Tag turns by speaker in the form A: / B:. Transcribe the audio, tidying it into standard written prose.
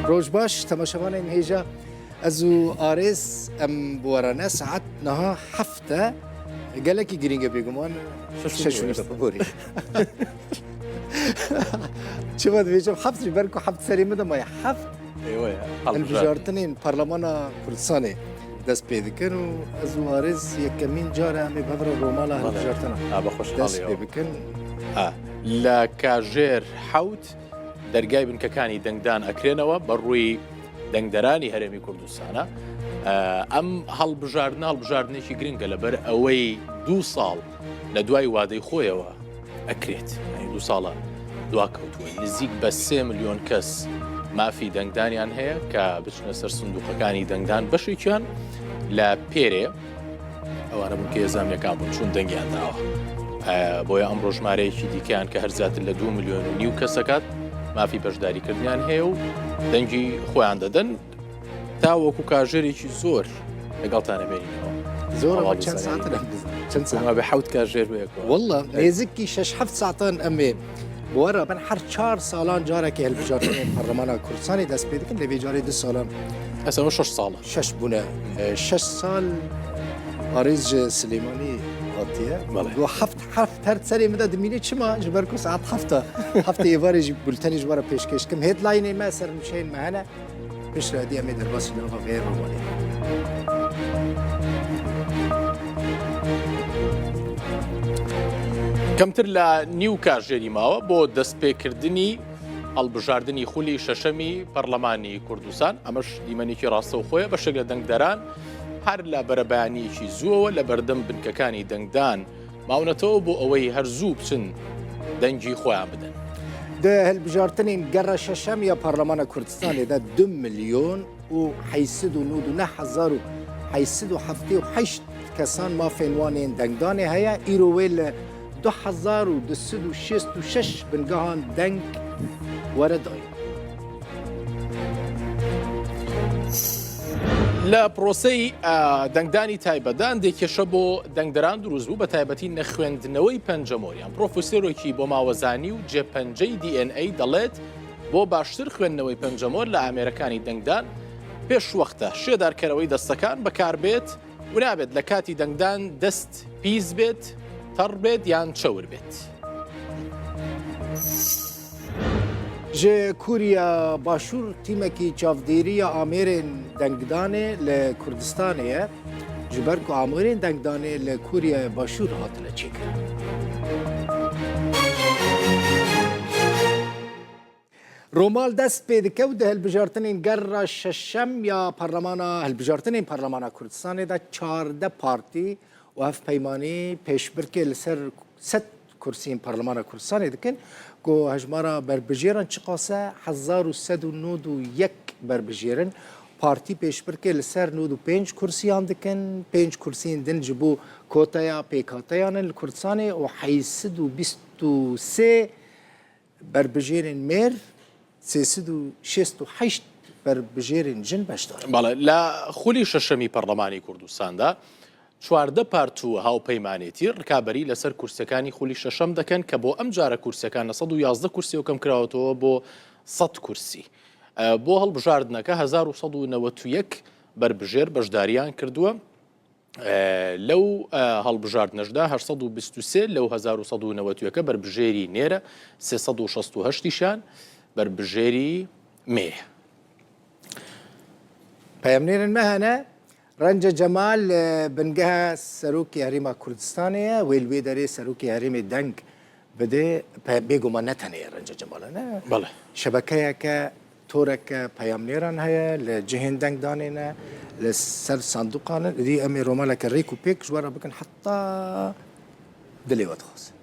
A: روج باش تماشاوان هيجا ازو اريس ام بورانا ساعات نها حفته قالك جرينجا بيجمان ششوني بوري شوف هذا بيجي حفت جبركو حفت سليمة ما يحفت
B: ايوه
A: البجارتنين برلمان كردستاني دست بيدكن و ازو اريس يكمين جارة مي بهذا رومالا البجارتنا
B: بخوش
A: دست
B: حالي
A: بيدكن
B: لا كاجير حوت دەرگای بنکەکانی دەنگدان ئەکرێنەوە بەڕووی دەنگدەرانی هەرێمی کوردستانە. ئەم هەڵبژاردنێکی گرنگە لەبەر ئەوەی 2 ساڵ لە دوای وادەی خۆیەوە ئەکرێت. 2 ساڵە دواکەوتووە نزیک بە 3 ملیۆن کەس مافی دەنگدانیان هەیە کە بچنە سەر سندوقەکانی دەنگدان بەشێکیان لە پێرێ ئەوانە بوون کە هێزانەکان بوون چون دەنگیان داوە. بۆیە ئەم ڕۆژمارەیەکی دیکەیان کە هەرزیاتر لە 2 ملیۆن و نیو کەسەکات مافی بەشداریکردنیان هەیە و دەنگی خۆیان دەدەن تا وەکو کاژێرێکی زۆر لەگەڵتانە بێنینەوە.
A: زۆر چەند ساعت
B: چەند ساعت بە 7 کاژێر بێکەوە
A: والله نێزیکی 6-7 ساعتان ئەمێ بوەرە بن هەر 4 ساڵان جارێکی هەلبژاردنی پەرلەمانە کوردستانی دەست پێ دەکەن لەوێ جارێ 2 ساڵان
B: ئەسەوە 6 ساڵە
A: 6 بوونە 6 ساڵ ئارێز سلێمانی و هەفت هەر سەرێ مدە دمینێ چما ji ber ku saet heftê êvarê jî bultenê ji we re pêşkêşkim headlinê me ser nûçeyên me hene pêş re hediye me derbasî nava vê romanê.
B: کەمتر لە نیو کاژێری ماوە بۆ دەستپێکردنی هەڵبژاردننی خولی شەشەمی پەرلەمانی کوردستان ئەمەش دیمەنێکی ڕاستە و خۆیە بەشێک لە دەنگدەران هەر لە بەرەبیانیەکی زووەوە لە بەردەم بنکەکانی دەنگدان ماونەتەوە بۆ ئەوەی هەرزوو بچن دەنگی خۆیان بدەن.
A: د هەلبژاردنên گەڕە شەشەم یا پەرلەمانە کوردستانێدا 2 ملیۆن و 898 کەسان مافên wanên دەنگدانê heye îro wê li 2266 bingehan deng were daye.
B: لە پرۆسەی دەنگدانی تایبەتدان دێکێشە بۆ دەنگدەران دروست بوو بە تایبەتی نەخوێندنەوەی پەنجەمۆریان. پرۆفسۆرێکی بۆ ماوەزانی و جێپەنجەی DNA دەڵێت بۆ باشتر خوێندنەوەی پەنجەمۆر لە ئامێرەکانی دەنگدان پێش وەختە شێدارکەرەوەی دەستەکان بەکاربێت و نابێت لە کاتی دەنگدان دەست پیس بێت تەڕ بێت یان چەور بێت.
A: Ji Kuriya Başûr tîmekî çavdêriya amêrên dengdanê li Kurdistanê ye ji ber ku amêrên dengdanê li Kuriya Başûr hatine çêkirin. Romal dest pê dike û di hilbijartinên gerra şeşem ya Parlemana hilbijartinên Parlemana Kurdistanê de 14 partî û hevpeymanî pêşbirkê li ser 100 kursiyên Parlemana Kurdistanê dikin ku hejmara berbijêran çiqase 1191 berbijêrin partî pêşbirkê li ser 95 kursiyan dikin 5 kursiyên din ji bo kotaya pêkhateyan li Kurdistanê û 823 berbijêrên mêr 368 berbijêrên jin beşdar.
B: بەڵێ لە خولی شەشەمی پەرلەمانی کوردستاندا 14 پارت و هاوپەیمانێتی ڕکابەری لەسەر کورسەکانی خولی شەشەم دەکەن کە بۆ ئەم جارە کورسەکان 111 کورسی و کەم کراوەتەوە بۆ 100 کورسی. بۆ هەڵبژاردنەکە 1991 بربژێر بەشداریان کردووە. لەو هەڵبژاردنەشدا 823 لەو 1991 بربژێری نێرە 368شان بربژێری مێ.
A: پەیامنێرن me hene Rence Cemal bingeha serokê Herêma Kurdistanê ye wê li wê derê serokê Herêmê deng bide bêguma ne tenê Rence Cemal ne şebekeyeke toreke peyamnêran heye li cihên dengdanê ne li ser sanduqan dî em ê romaleke rêk û pêk ji we re bikin heta dilê we dixwazin.